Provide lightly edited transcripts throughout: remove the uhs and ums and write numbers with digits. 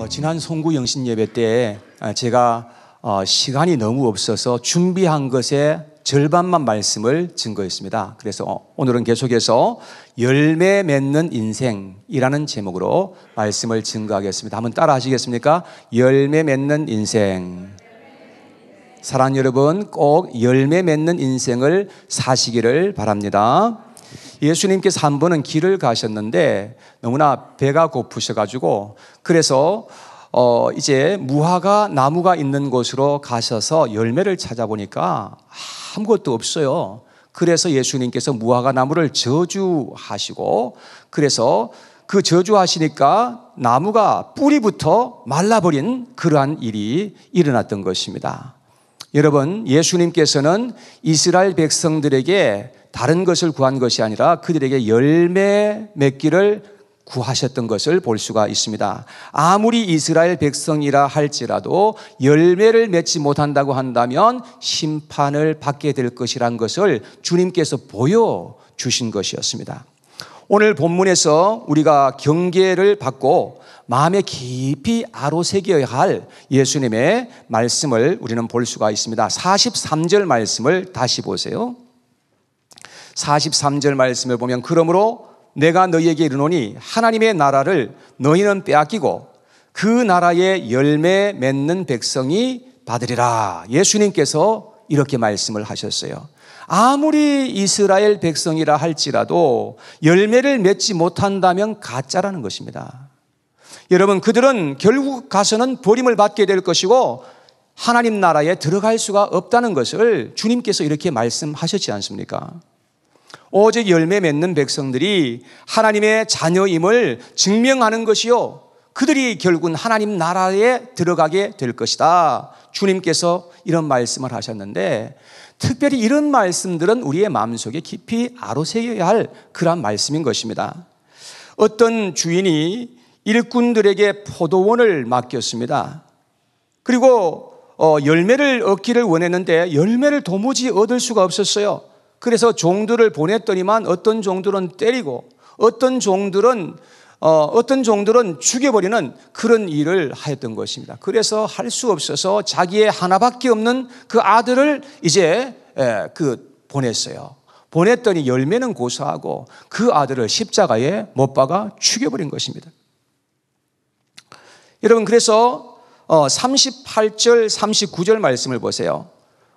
지난 송구 영신 예배 때 제가 시간이 너무 없어서 준비한 것의 절반만 말씀을 증거했습니다. 그래서 오늘은 계속해서 열매 맺는 인생이라는 제목으로 말씀을 증거하겠습니다. 한번 따라 하시겠습니까? 열매 맺는 인생. 사랑하는 여러분, 꼭 열매 맺는 인생을 사시기를 바랍니다. 예수님께서 한 번은 길을 가셨는데 너무나 배가 고프셔가지고 그래서 이제 무화과 나무가 있는 곳으로 가셔서 열매를 찾아보니까 아무것도 없어요. 그래서 예수님께서 무화과 나무를 저주하시고 그래서 그 저주하시니까 나무가 뿌리부터 말라버린 그러한 일이 일어났던 것입니다. 여러분, 예수님께서는 이스라엘 백성들에게 다른 것을 구한 것이 아니라 그들에게 열매 맺기를 구하셨던 것을 볼 수가 있습니다. 아무리 이스라엘 백성이라 할지라도 열매를 맺지 못한다고 한다면 심판을 받게 될 것이란 것을 주님께서 보여주신 것이었습니다. 오늘 본문에서 우리가 경계를 받고 마음에 깊이 아로새겨야 할 예수님의 말씀을 우리는 볼 수가 있습니다. 43절 말씀을 다시 보세요. 43절 말씀을 보면 그러므로 내가 너희에게 이르노니 하나님의 나라를 너희는 빼앗기고 그 나라의 열매 맺는 백성이 받으리라. 예수님께서 이렇게 말씀을 하셨어요. 아무리 이스라엘 백성이라 할지라도 열매를 맺지 못한다면 가짜라는 것입니다. 여러분, 그들은 결국 가서는 버림을 받게 될 것이고 하나님 나라에 들어갈 수가 없다는 것을 주님께서 이렇게 말씀하셨지 않습니까? 오직 열매 맺는 백성들이 하나님의 자녀임을 증명하는 것이요, 그들이 결국은 하나님 나라에 들어가게 될 것이다. 주님께서 이런 말씀을 하셨는데 특별히 이런 말씀들은 우리의 마음속에 깊이 아로새겨야 할 그런 말씀인 것입니다. 어떤 주인이 일꾼들에게 포도원을 맡겼습니다. 그리고 열매를 얻기를 원했는데 열매를 도무지 얻을 수가 없었어요. 그래서 종들을 보냈더니만 어떤 종들은 때리고 어떤 종들은 죽여버리는 그런 일을 하였던 것입니다. 그래서 할 수 없어서 자기의 하나밖에 없는 그 아들을 이제 보냈어요. 보냈더니 열매는 고사하고 그 아들을 십자가에 못 박아 죽여버린 것입니다. 여러분, 그래서 38절 39절 말씀을 보세요.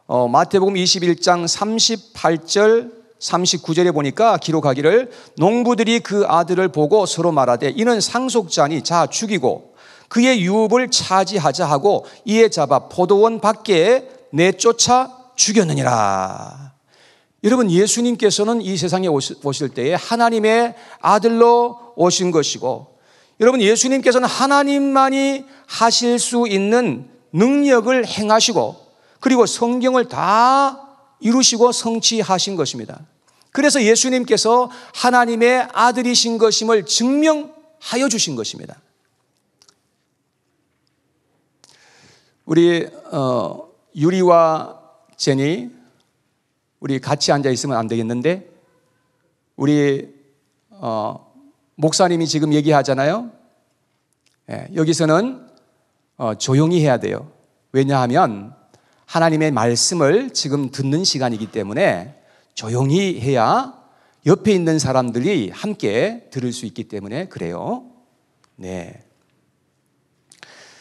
마태복음 21장 38절 39절에 보니까 기록하기를 농부들이 그 아들을 보고 서로 말하되 이는 상속자니 자 죽이고 그의 유업을 차지하자 하고 이에 잡아 포도원 밖에 내쫓아 죽였느니라. 여러분, 예수님께서는 이 세상에 오실 때에 하나님의 아들로 오신 것이고 여러분, 예수님께서는 하나님만이 하실 수 있는 능력을 행하시고 그리고 성경을 다 이루시고 성취하신 것입니다. 그래서 예수님께서 하나님의 아들이신 것임을 증명하여 주신 것입니다. 우리 유리와 제니, 우리 같이 앉아 있으면 안 되겠는데 우리 목사님이 지금 얘기하잖아요. 여기서는 조용히 해야 돼요. 왜냐하면 하나님의 말씀을 지금 듣는 시간이기 때문에 조용히 해야 옆에 있는 사람들이 함께 들을 수 있기 때문에 그래요. 네.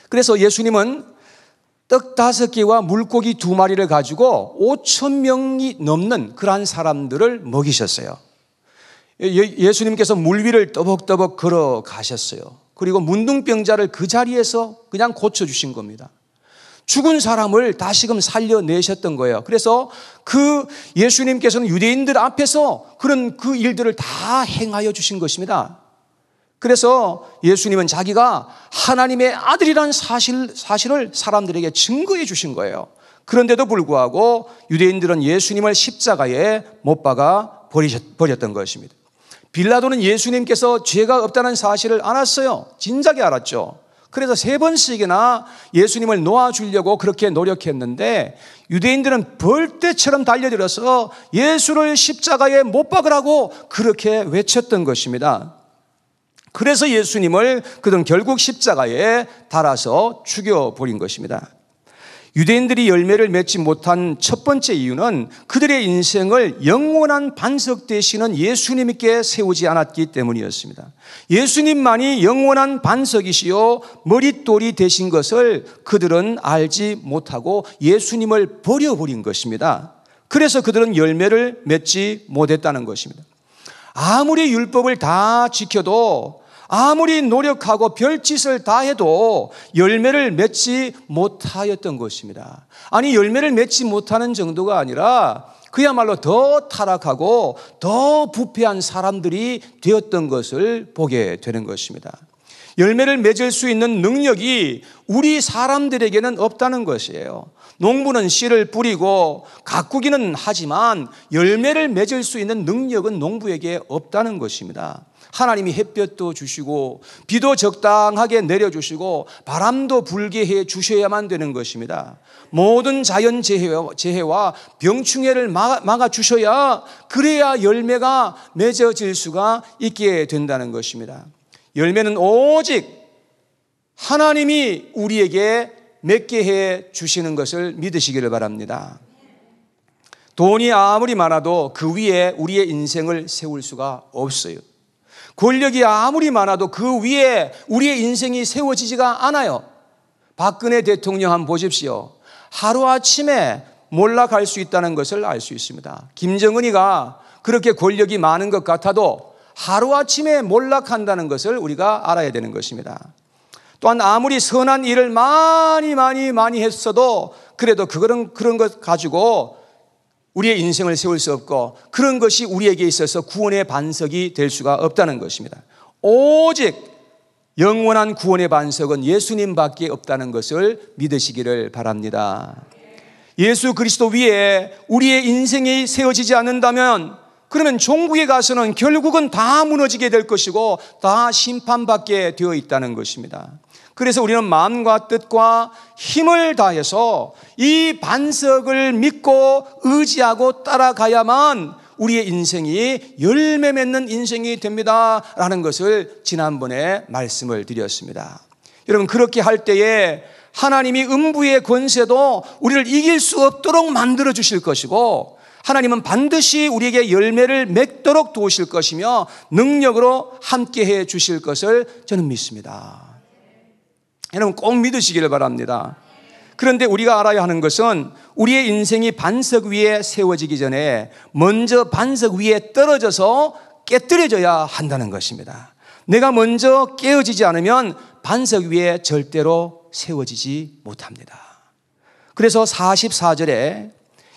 그래서 예수님은 떡 5개와 물고기 2마리를 가지고 5,000명이 넘는 그러한 사람들을 먹이셨어요. 예수님께서 물 위를 떠벅떠벅 걸어가셨어요. 그리고 문둥병자를 그 자리에서 그냥 고쳐주신 겁니다. 죽은 사람을 다시금 살려내셨던 거예요. 그래서 그 예수님께서는 유대인들 앞에서 그런 그 일들을 다 행하여 주신 것입니다. 그래서 예수님은 자기가 하나님의 아들이라는 사실을 사람들에게 증거해 주신 거예요. 그런데도 불구하고 유대인들은 예수님을 십자가에 못 박아 버렸던 것입니다. 빌라도는 예수님께서 죄가 없다는 사실을 알았어요. 진작에 알았죠. 그래서 3번씩이나 예수님을 놓아주려고 그렇게 노력했는데 유대인들은 벌떼처럼 달려들어서 예수를 십자가에 못 박으라고 그렇게 외쳤던 것입니다. 그래서 예수님을 그들은 결국 십자가에 달아서 죽여버린 것입니다. 유대인들이 열매를 맺지 못한 첫 번째 이유는 그들의 인생을 영원한 반석 되시는 예수님께 세우지 않았기 때문이었습니다. 예수님만이 영원한 반석이시요 머릿돌이 되신 것을 그들은 알지 못하고 예수님을 버려버린 것입니다. 그래서 그들은 열매를 맺지 못했다는 것입니다. 아무리 율법을 다 지켜도, 아무리 노력하고 별짓을 다 해도 열매를 맺지 못하였던 것입니다. 아니, 열매를 맺지 못하는 정도가 아니라 그야말로 더 타락하고 더 부패한 사람들이 되었던 것을 보게 되는 것입니다. 열매를 맺을 수 있는 능력이 우리 사람들에게는 없다는 것이에요. 농부는 씨를 뿌리고 가꾸기는 하지만 열매를 맺을 수 있는 능력은 농부에게 없다는 것입니다. 하나님이 햇볕도 주시고 비도 적당하게 내려주시고 바람도 불게 해 주셔야만 되는 것입니다. 모든 자연재해와 병충해를 막아주셔야, 그래야 열매가 맺어질 수가 있게 된다는 것입니다. 열매는 오직 하나님이 우리에게 맺게 해 주시는 것을 믿으시기를 바랍니다. 돈이 아무리 많아도 그 위에 우리의 인생을 세울 수가 없어요. 권력이 아무리 많아도 그 위에 우리의 인생이 세워지지가 않아요. 박근혜 대통령 한번 보십시오. 하루아침에 몰락할 수 있다는 것을 알 수 있습니다. 김정은이가 그렇게 권력이 많은 것 같아도 하루아침에 몰락한다는 것을 우리가 알아야 되는 것입니다. 또한 아무리 선한 일을 많이 했어도 그래도 그런 것 가지고 우리의 인생을 세울 수 없고, 그런 것이 우리에게 있어서 구원의 반석이 될 수가 없다는 것입니다. 오직 영원한 구원의 반석은 예수님밖에 없다는 것을 믿으시기를 바랍니다. 예수 그리스도 위에 우리의 인생이 세워지지 않는다면, 그러면 종국에 가서는 결국은 다 무너지게 될 것이고 다 심판받게 되어 있다는 것입니다. 그래서 우리는 마음과 뜻과 힘을 다해서 이 반석을 믿고 의지하고 따라가야만 우리의 인생이 열매 맺는 인생이 됩니다라는 것을 지난번에 말씀을 드렸습니다. 여러분, 그렇게 할 때에 하나님이 음부의 권세도 우리를 이길 수 없도록 만들어 주실 것이고, 하나님은 반드시 우리에게 열매를 맺도록 도우실 것이며 능력으로 함께해 주실 것을 저는 믿습니다. 여러분, 꼭 믿으시기를 바랍니다. 그런데 우리가 알아야 하는 것은 우리의 인생이 반석 위에 세워지기 전에 먼저 반석 위에 떨어져서 깨뜨려져야 한다는 것입니다. 내가 먼저 깨어지지 않으면 반석 위에 절대로 세워지지 못합니다. 그래서 44절에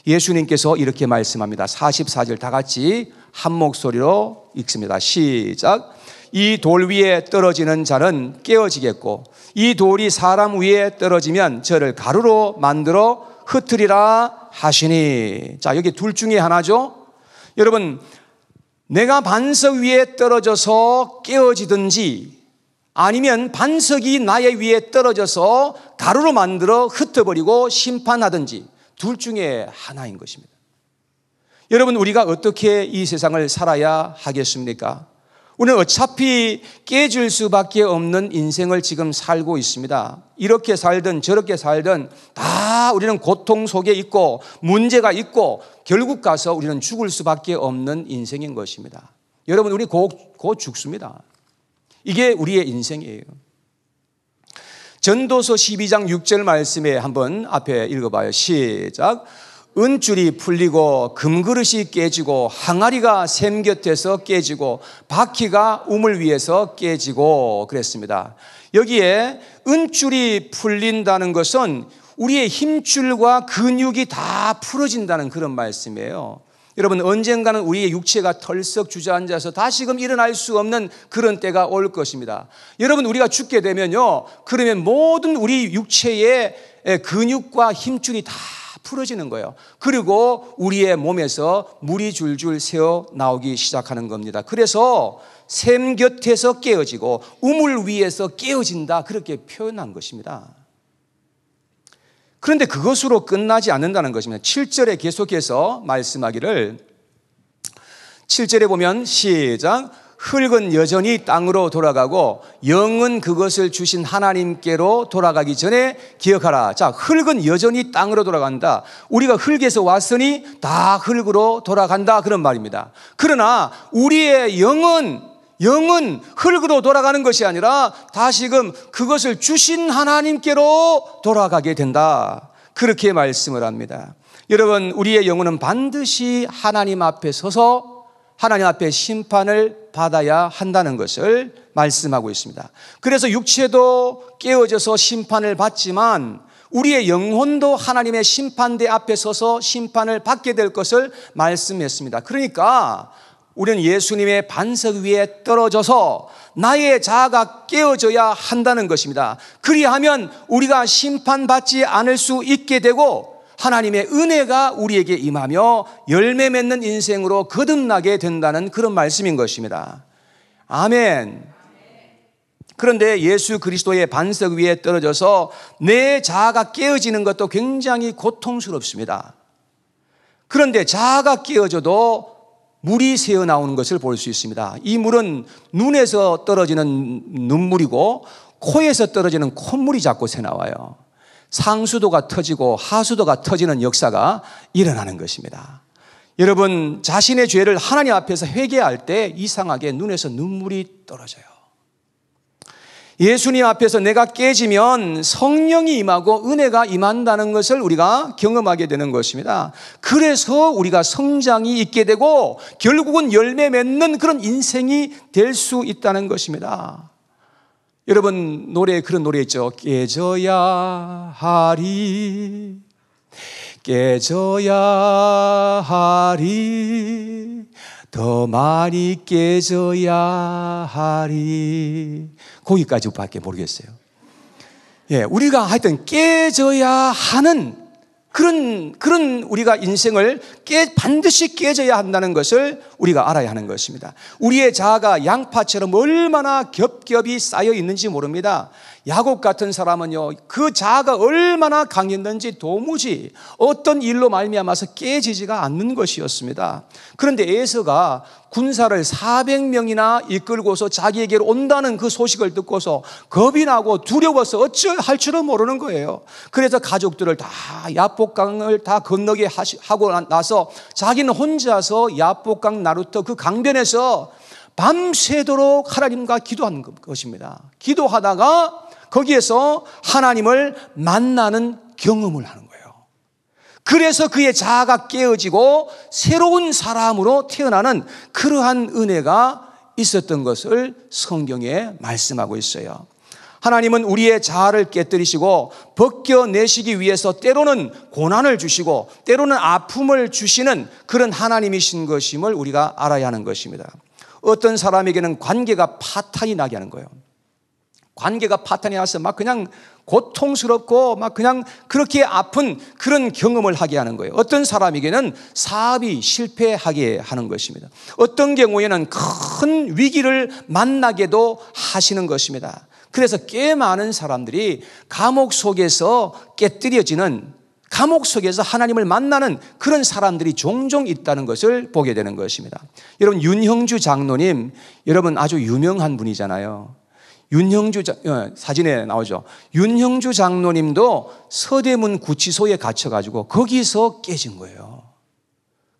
예수님께서 이렇게 말씀합니다. 44절 다 같이 한 목소리로 읽습니다. 시작. 이 돌 위에 떨어지는 자는 깨어지겠고 이 돌이 사람 위에 떨어지면 저를 가루로 만들어 흩으리라 하시니. 자, 여기 둘 중에 하나죠. 여러분, 내가 반석 위에 떨어져서 깨어지든지 아니면 반석이 나의 위에 떨어져서 가루로 만들어 흩어버리고 심판하든지, 둘 중에 하나인 것입니다. 여러분, 우리가 어떻게 이 세상을 살아야 하겠습니까? 우리는 어차피 깨질 수밖에 없는 인생을 지금 살고 있습니다. 이렇게 살든 저렇게 살든 다 우리는 고통 속에 있고 문제가 있고 결국 가서 우리는 죽을 수밖에 없는 인생인 것입니다. 여러분, 우리 곧 죽습니다. 이게 우리의 인생이에요. 전도서 12장 6절 말씀에 한번 앞에 읽어봐요. 시작. 은줄이 풀리고 금그릇이 깨지고 항아리가 샘 곁에서 깨지고 바퀴가 우물 위에서 깨지고 그랬습니다. 여기에 은줄이 풀린다는 것은 우리의 힘줄과 근육이 다 풀어진다는 그런 말씀이에요. 여러분, 언젠가는 우리의 육체가 털썩 주저앉아서 다시금 일어날 수 없는 그런 때가 올 것입니다. 여러분, 우리가 죽게 되면요, 그러면 모든 우리 육체의 근육과 힘줄이 다 풀어지는 거예요. 그리고 우리의 몸에서 물이 줄줄 새어 나오기 시작하는 겁니다. 그래서 샘 곁에서 깨어지고 우물 위에서 깨어진다, 그렇게 표현한 것입니다. 그런데 그것으로 끝나지 않는다는 것입니다. 7절에 계속해서 말씀하기를, 7절에 보면 시작. 흙은 여전히 땅으로 돌아가고 영은 그것을 주신 하나님께로 돌아가기 전에 기억하라. 자, 흙은 여전히 땅으로 돌아간다. 우리가 흙에서 왔으니 다 흙으로 돌아간다, 그런 말입니다. 그러나 우리의 영은 흙으로 돌아가는 것이 아니라 다시금 그것을 주신 하나님께로 돌아가게 된다, 그렇게 말씀을 합니다. 여러분, 우리의 영혼은 반드시 하나님 앞에 서서 하나님 앞에 심판을 받아야 한다는 것을 말씀하고 있습니다. 그래서 육체도 깨어져서 심판을 받지만 우리의 영혼도 하나님의 심판대 앞에 서서 심판을 받게 될 것을 말씀했습니다. 그러니까 우리는 예수님의 반석 위에 떨어져서 나의 자아가 깨어져야 한다는 것입니다. 그리하면 우리가 심판받지 않을 수 있게 되고 하나님의 은혜가 우리에게 임하며 열매 맺는 인생으로 거듭나게 된다는 그런 말씀인 것입니다. 아멘. 그런데 예수 그리스도의 반석 위에 떨어져서 내 자아가 깨어지는 것도 굉장히 고통스럽습니다. 그런데 자아가 깨어져도 물이 새어나오는 것을 볼 수 있습니다. 이 물은 눈에서 떨어지는 눈물이고 코에서 떨어지는 콧물이 자꾸 새나와요. 상수도가 터지고 하수도가 터지는 역사가 일어나는 것입니다. 여러분, 자신의 죄를 하나님 앞에서 회개할 때 이상하게 눈에서 눈물이 떨어져요. 예수님 앞에서 내가 깨지면 성령이 임하고 은혜가 임한다는 것을 우리가 경험하게 되는 것입니다. 그래서 우리가 성장이 있게 되고 결국은 열매 맺는 그런 인생이 될 수 있다는 것입니다. 여러분, 노래에 그런 노래 있죠. 깨져야 하리, 깨져야 하리, 더 많이 깨져야 하리. 거기까지밖에 모르겠어요. 예, 우리가 하여튼 깨져야 하는 그런 우리가 인생을 반드시 깨져야 한다는 것을 우리가 알아야 하는 것입니다. 우리의 자아가 양파처럼 얼마나 겹겹이 쌓여 있는지 모릅니다. 야곱 같은 사람은요, 그 자아가 얼마나 강했는지 도무지 어떤 일로 말미암아서 깨지지가 않는 것이었습니다. 그런데 에서가 군사를 400명이나 이끌고서 자기에게로 온다는 그 소식을 듣고서 겁이 나고 두려워서 어찌할 줄은 모르는 거예요. 그래서 가족들을 다 야복강을 다 건너게 하고 나서 자기는 혼자서 야복강 나루터 그 강변에서 밤새도록 하나님과 기도하는 것입니다. 기도하다가 거기에서 하나님을 만나는 경험을 하는 거예요. 그래서 그의 자아가 깨어지고 새로운 사람으로 태어나는 그러한 은혜가 있었던 것을 성경에 말씀하고 있어요. 하나님은 우리의 자아를 깨뜨리시고 벗겨내시기 위해서 때로는 고난을 주시고 때로는 아픔을 주시는 그런 하나님이신 것임을 우리가 알아야 하는 것입니다. 어떤 사람에게는 관계가 파탄이 나게 하는 거예요. 관계가 파탄이 나서 막 그냥 고통스럽고 막 그냥 그렇게 아픈 그런 경험을 하게 하는 거예요. 어떤 사람에게는 사업이 실패하게 하는 것입니다. 어떤 경우에는 큰 위기를 만나게도 하시는 것입니다. 그래서 꽤 많은 사람들이 감옥 속에서 깨뜨려지는, 감옥 속에서 하나님을 만나는 그런 사람들이 종종 있다는 것을 보게 되는 것입니다. 여러분, 윤형주 장로님, 여러분 아주 유명한 분이잖아요. 윤형주 사진에 나오죠. 윤형주 장로님도 서대문 구치소에 갇혀가지고 거기서 깨진 거예요.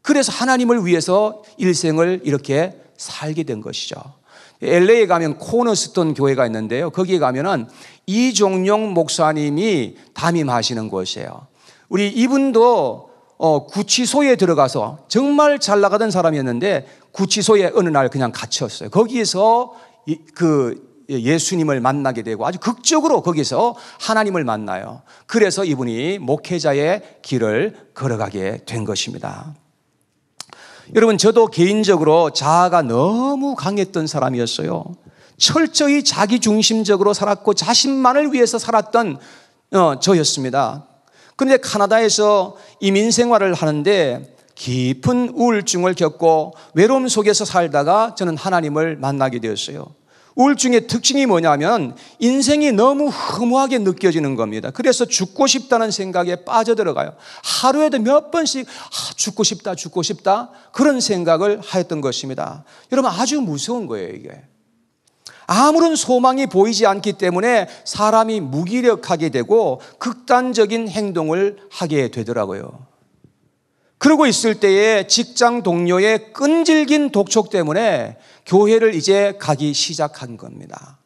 그래서 하나님을 위해서 일생을 이렇게 살게 된 것이죠. LA에 가면 코너스톤 교회가 있는데요. 거기에 가면은 이종용 목사님이 담임하시는 곳이에요. 우리 이분도 구치소에 들어가서 정말 잘 나가던 사람이었는데 구치소에 어느 날 그냥 갇혔어요. 거기에서 예수님을 만나게 되고 아주 극적으로 거기서 하나님을 만나요. 그래서 이분이 목회자의 길을 걸어가게 된 것입니다. 여러분, 저도 개인적으로 자아가 너무 강했던 사람이었어요. 철저히 자기중심적으로 살았고 자신만을 위해서 살았던 저였습니다. 그런데 카나다에서 이민 생활을 하는데 깊은 우울증을 겪고 외로움 속에서 살다가 저는 하나님을 만나게 되었어요. 우울증의 특징이 뭐냐면 인생이 너무 허무하게 느껴지는 겁니다. 그래서 죽고 싶다는 생각에 빠져들어가요. 하루에도 몇 번씩 죽고 싶다, 죽고 싶다 그런 생각을 하였던 것입니다. 여러분 아주 무서운 거예요 이게. 아무런 소망이 보이지 않기 때문에 사람이 무기력하게 되고 극단적인 행동을 하게 되더라고요. 그러고 있을 때에 직장 동료의 끈질긴 독촉 때문에 교회를 이제 가기 시작한 겁니다.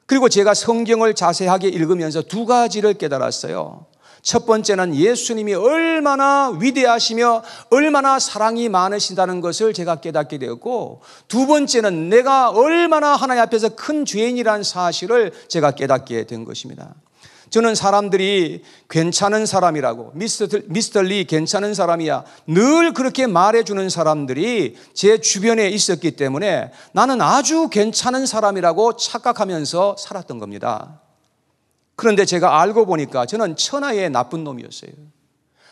그리고 제가 성경을 자세하게 읽으면서 두 가지를 깨달았어요. 첫 번째는 예수님이 얼마나 위대하시며 얼마나 사랑이 많으시다는 것을 제가 깨닫게 되었고, 두 번째는 내가 얼마나 하나님 앞에서 큰 죄인이라는 사실을 제가 깨닫게 된 것입니다. 저는 사람들이 괜찮은 사람이라고, 미스터 리 괜찮은 사람이야 늘 그렇게 말해주는 사람들이 제 주변에 있었기 때문에 나는 아주 괜찮은 사람이라고 착각하면서 살았던 겁니다. 그런데 제가 알고 보니까 저는 천하의 나쁜 놈이었어요.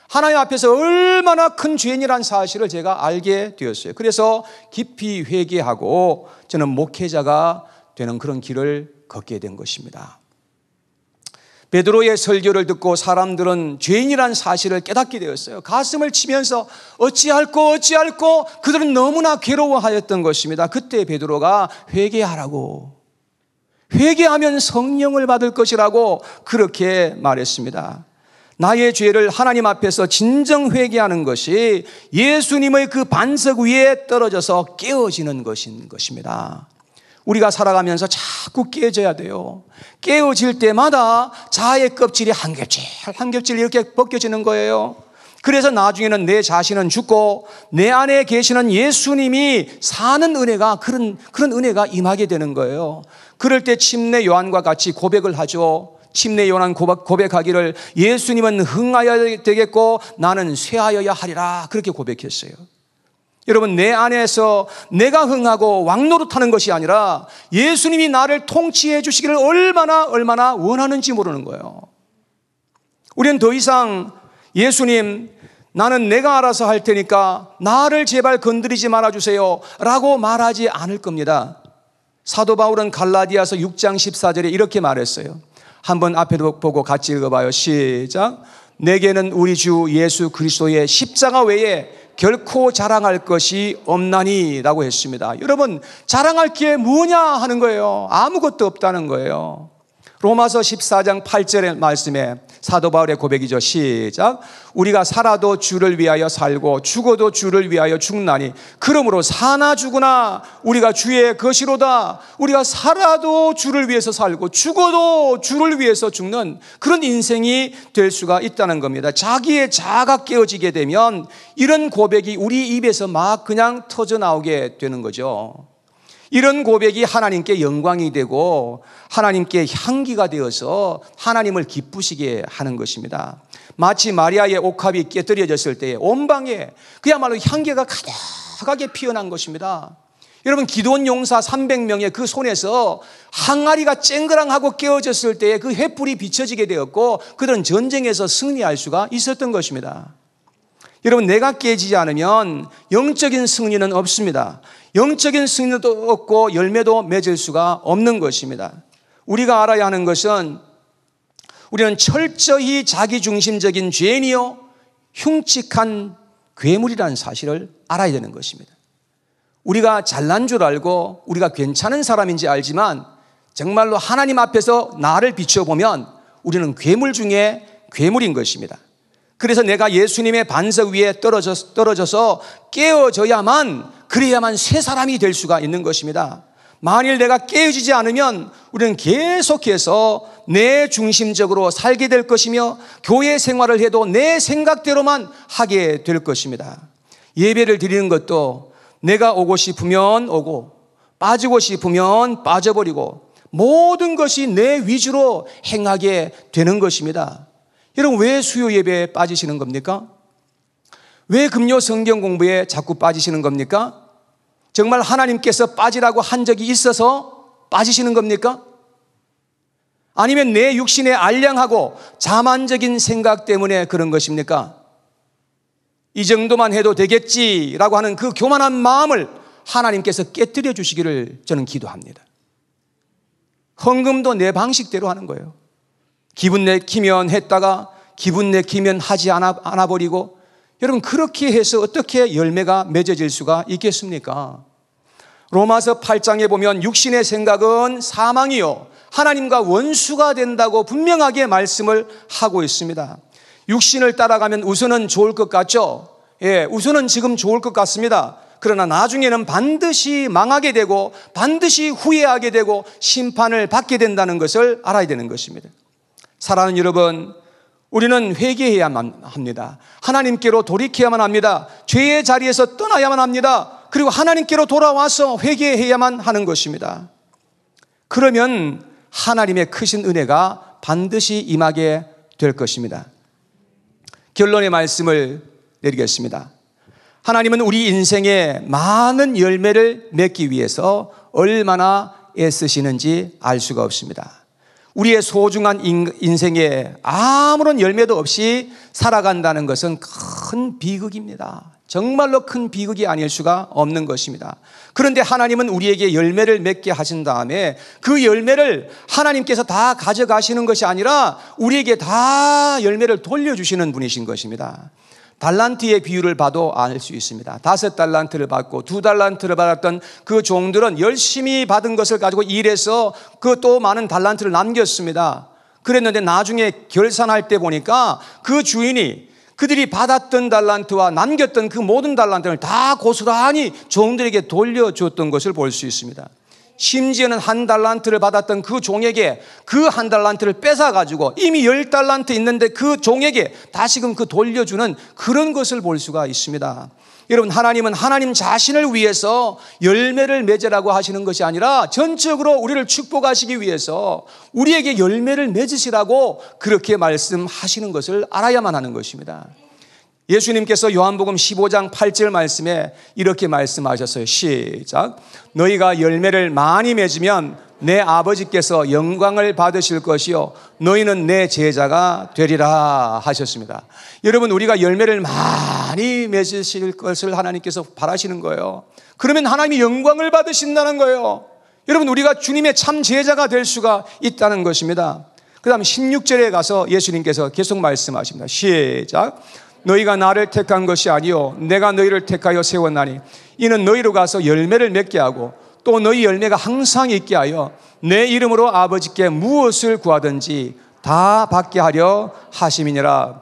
하나님 앞에서 얼마나 큰 죄인이라는 사실을 제가 알게 되었어요. 그래서 깊이 회개하고 저는 목회자가 되는 그런 길을 걷게 된 것입니다. 베드로의 설교를 듣고 사람들은 죄인이라는 사실을 깨닫게 되었어요. 가슴을 치면서 어찌할꼬 그들은 너무나 괴로워하였던 것입니다. 그때 베드로가 회개하라고, 회개하면 성령을 받을 것이라고 그렇게 말했습니다. 나의 죄를 하나님 앞에서 진정 회개하는 것이 예수님의 그 반석 위에 떨어져서 깨어지는 것인 것입니다. 우리가 살아가면서 자꾸 깨어져야 돼요. 깨어질 때마다 자아의 껍질이 한 겹질 이렇게 벗겨지는 거예요. 그래서 나중에는 내 자신은 죽고 내 안에 계시는 예수님이 사는 은혜가 그런 은혜가 임하게 되는 거예요. 그럴 때 침례 요한과 같이 고백을 하죠. 침례 요한 고백하기를 예수님은 흥하여야 되겠고 나는 쇠하여야 하리라 그렇게 고백했어요. 여러분 내 안에서 내가 흥하고 왕노릇하는 것이 아니라 예수님이 나를 통치해 주시기를 얼마나 원하는지 모르는 거예요. 우리는 더 이상 예수님 나는 내가 알아서 할 테니까 나를 제발 건드리지 말아주세요 라고 말하지 않을 겁니다. 사도 바울은 갈라디아서 6장 14절에 이렇게 말했어요. 한번 앞에 보고 같이 읽어봐요. 시작. 내게는 우리 주 예수 그리스도의 십자가 외에 결코 자랑할 것이 없나니 라고 했습니다. 여러분 자랑할 게 뭐냐 하는 거예요. 아무것도 없다는 거예요. 로마서 14장 8절의 말씀에 사도 바울의 고백이죠. 시작. 우리가 살아도 주를 위하여 살고 죽어도 주를 위하여 죽나니 그러므로 사나 죽으나 우리가 주의 것이로다. 우리가 살아도 주를 위해서 살고 죽어도 주를 위해서 죽는 그런 인생이 될 수가 있다는 겁니다. 자기의 자아가 깨어지게 되면 이런 고백이 우리 입에서 막 그냥 터져 나오게 되는 거죠. 이런 고백이 하나님께 영광이 되고 하나님께 향기가 되어서 하나님을 기쁘시게 하는 것입니다. 마치 마리아의 옥합이 깨뜨려졌을 때 온 방에 그야말로 향기가 가득하게 피어난 것입니다. 여러분 기드온 용사 300명의 그 손에서 항아리가 쨍그랑하고 깨어졌을 때에 그 횃불이 비춰지게 되었고 그들은 전쟁에서 승리할 수가 있었던 것입니다. 여러분 내가 깨지지 않으면 영적인 승리는 없습니다. 영적인 승리도 없고 열매도 맺을 수가 없는 것입니다. 우리가 알아야 하는 것은 우리는 철저히 자기중심적인 죄인이요 흉측한 괴물이라는 사실을 알아야 되는 것입니다. 우리가 잘난 줄 알고 우리가 괜찮은 사람인지 알지만 정말로 하나님 앞에서 나를 비춰보면 우리는 괴물 중에 괴물인 것입니다. 그래서 내가 예수님의 반석 위에 떨어져서 그래야만 새 사람이 될 수가 있는 것입니다. 만일 내가 깨어지지 않으면 우리는 계속해서 내 중심적으로 살게 될 것이며 교회 생활을 해도 내 생각대로만 하게 될 것입니다. 예배를 드리는 것도 내가 오고 싶으면 오고 빠지고 싶으면 빠져버리고 모든 것이 내 위주로 행하게 되는 것입니다. 여러분 왜 수요 예배에 빠지시는 겁니까? 왜 금요 성경 공부에 자꾸 빠지시는 겁니까? 정말 하나님께서 빠지라고 한 적이 있어서 빠지시는 겁니까? 아니면 내 육신의 알량하고 자만적인 생각 때문에 그런 것입니까? 이 정도만 해도 되겠지라고 하는 그 교만한 마음을 하나님께서 깨뜨려 주시기를 저는 기도합니다. 헌금도 내 방식대로 하는 거예요. 기분 내키면 했다가 기분 내키면 하지 않아 버리고, 여러분 그렇게 해서 어떻게 열매가 맺어질 수가 있겠습니까? 로마서 8장에 보면 육신의 생각은 사망이요 하나님과 원수가 된다고 분명하게 말씀을 하고 있습니다. 육신을 따라가면 우선은 좋을 것 같죠? 예, 우선은 지금 좋을 것 같습니다. 그러나 나중에는 반드시 망하게 되고 반드시 후회하게 되고 심판을 받게 된다는 것을 알아야 되는 것입니다. 사랑하는 여러분, 우리는 회개해야만 합니다. 하나님께로 돌이켜야만 합니다. 죄의 자리에서 떠나야만 합니다. 그리고 하나님께로 돌아와서 회개해야만 하는 것입니다. 그러면 하나님의 크신 은혜가 반드시 임하게 될 것입니다. 결론의 말씀을 내리겠습니다. 하나님은 우리 인생에 많은 열매를 맺기 위해서 얼마나 애쓰시는지 알 수가 없습니다. 우리의 소중한 인생에 아무런 열매도 없이 살아간다는 것은 큰 비극입니다. 정말로 큰 비극이 아닐 수가 없는 것입니다. 그런데 하나님은 우리에게 열매를 맺게 하신 다음에 그 열매를 하나님께서 다 가져가시는 것이 아니라 우리에게 다 열매를 돌려주시는 분이신 것입니다. 달란트의 비유를 봐도 알 수 있습니다. 5달란트를 받고 2달란트를 받았던 그 종들은 열심히 받은 것을 가지고 일해서 그 또 많은 달란트를 남겼습니다. 그랬는데 나중에 결산할 때 보니까 그 주인이 그들이 받았던 달란트와 남겼던 그 모든 달란트를 다 고스란히 종들에게 돌려줬던 것을 볼 수 있습니다. 심지어는 1달란트를 받았던 그 종에게 그 1달란트를 뺏어가지고 이미 10달란트 있는데 그 종에게 다시금 그 돌려주는 그런 것을 볼 수가 있습니다. 여러분, 하나님은 하나님 자신을 위해서 열매를 맺으라고 하시는 것이 아니라 전적으로 우리를 축복하시기 위해서 우리에게 열매를 맺으시라고 그렇게 말씀하시는 것을 알아야만 하는 것입니다. 예수님께서 요한복음 15장 8절 말씀에 이렇게 말씀하셨어요. 시작. 너희가 열매를 많이 맺으면 내 아버지께서 영광을 받으실 것이요 너희는 내 제자가 되리라 하셨습니다. 여러분, 우리가 열매를 많이 맺으실 것을 하나님께서 바라시는 거예요. 그러면 하나님이 영광을 받으신다는 거예요. 여러분, 우리가 주님의 참 제자가 될 수가 있다는 것입니다. 그 다음 16절에 가서 예수님께서 계속 말씀하십니다. 시작. 너희가 나를 택한 것이 아니요 내가 너희를 택하여 세웠나니 이는 너희로 가서 열매를 맺게 하고 또 너희 열매가 항상 있게 하여 내 이름으로 아버지께 무엇을 구하든지 다 받게 하려 하심이니라.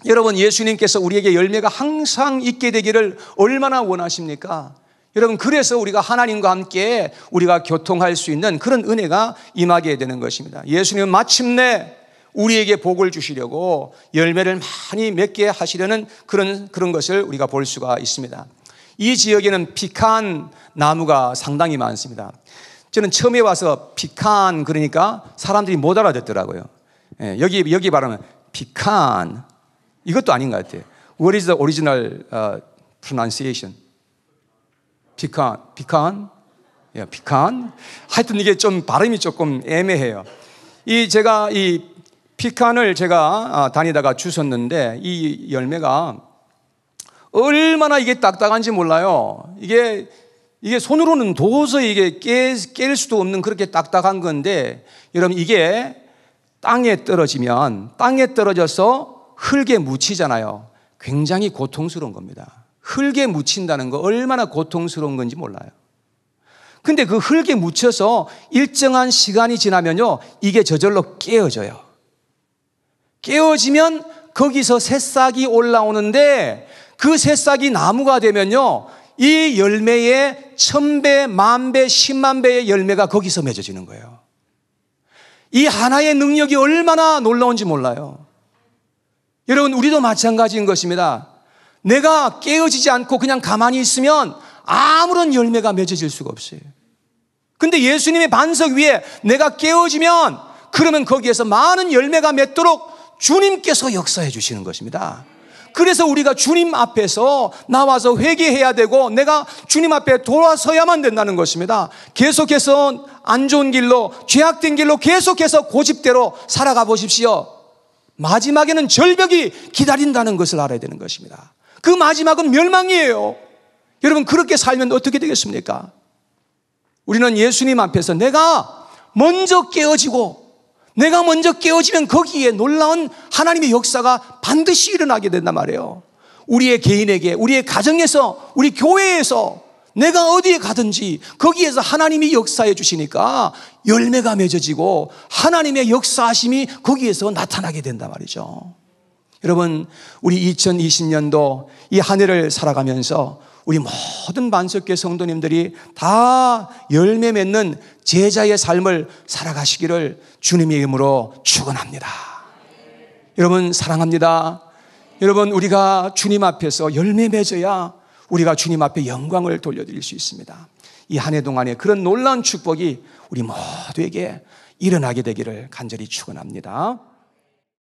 여러분, 예수님께서 우리에게 열매가 항상 있게 되기를 얼마나 원하십니까? 여러분, 그래서 우리가 하나님과 함께 우리가 교통할 수 있는 그런 은혜가 임하게 되는 것입니다. 예수님은 마침내 우리에게 복을 주시려고 열매를 많이 맺게 하시려는 그런 것을 우리가 볼 수가 있습니다. 이 지역에는 피칸 나무가 상당히 많습니다. 저는 처음에 와서 피칸 그러니까 사람들이 못 알아듣더라고요. 예, 여기 발음은 피칸 이것도 아닌 것 같아요. What is the original pronunciation? 피칸? 예, 피칸? 하여튼 이게 좀 발음이 조금 애매해요. 제가 이 피칸을 제가 다니다가 주웠는데 이 열매가 얼마나 이게 딱딱한지 몰라요. 이게 손으로는 도저히 이게 깰 수도 없는 그렇게 딱딱한 건데, 여러분, 이게 땅에 떨어져서 흙에 묻히잖아요. 굉장히 고통스러운 겁니다. 흙에 묻힌다는 거 얼마나 고통스러운 건지 몰라요. 근데 그 흙에 묻혀서 일정한 시간이 지나면요, 이게 저절로 깨어져요. 깨어지면 거기서 새싹이 올라오는데 그 새싹이 나무가 되면요, 이 열매의 1000배, 10,000배, 10만 배의 열매가 거기서 맺어지는 거예요. 이 하나의 능력이 얼마나 놀라운지 몰라요. 여러분, 우리도 마찬가지인 것입니다. 내가 깨어지지 않고 그냥 가만히 있으면 아무런 열매가 맺어질 수가 없어요. 근데 예수님의 반석 위에 내가 깨어지면 그러면 거기에서 많은 열매가 맺도록 주님께서 역사해 주시는 것입니다. 그래서 우리가 주님 앞에서 나와서 회개해야 되고 내가 주님 앞에 돌아서야만 된다는 것입니다. 계속해서 안 좋은 길로, 죄악된 길로 계속해서 고집대로 살아가 보십시오. 마지막에는 절벽이 기다린다는 것을 알아야 되는 것입니다. 그 마지막은 멸망이에요. 여러분, 그렇게 살면 어떻게 되겠습니까? 우리는 예수님 앞에서 내가 먼저 깨어지고 내가 먼저 깨어지면 거기에 놀라운 하나님의 역사가 반드시 일어나게 된단 말이에요. 우리의 개인에게, 우리의 가정에서, 우리 교회에서, 내가 어디에 가든지 거기에서 하나님이 역사해 주시니까 열매가 맺어지고 하나님의 역사하심이 거기에서 나타나게 된단 말이죠. 여러분, 우리 2020년도 이 한 해를 살아가면서 우리 모든 반석교 성도님들이 다 열매 맺는 제자의 삶을 살아가시기를 주님의 이름으로 축원합니다. 여러분 사랑합니다. 여러분, 우리가 주님 앞에서 열매 맺어야 우리가 주님 앞에 영광을 돌려드릴 수 있습니다. 이 한 해 동안에 그런 놀라운 축복이 우리 모두에게 일어나게 되기를 간절히 축원합니다.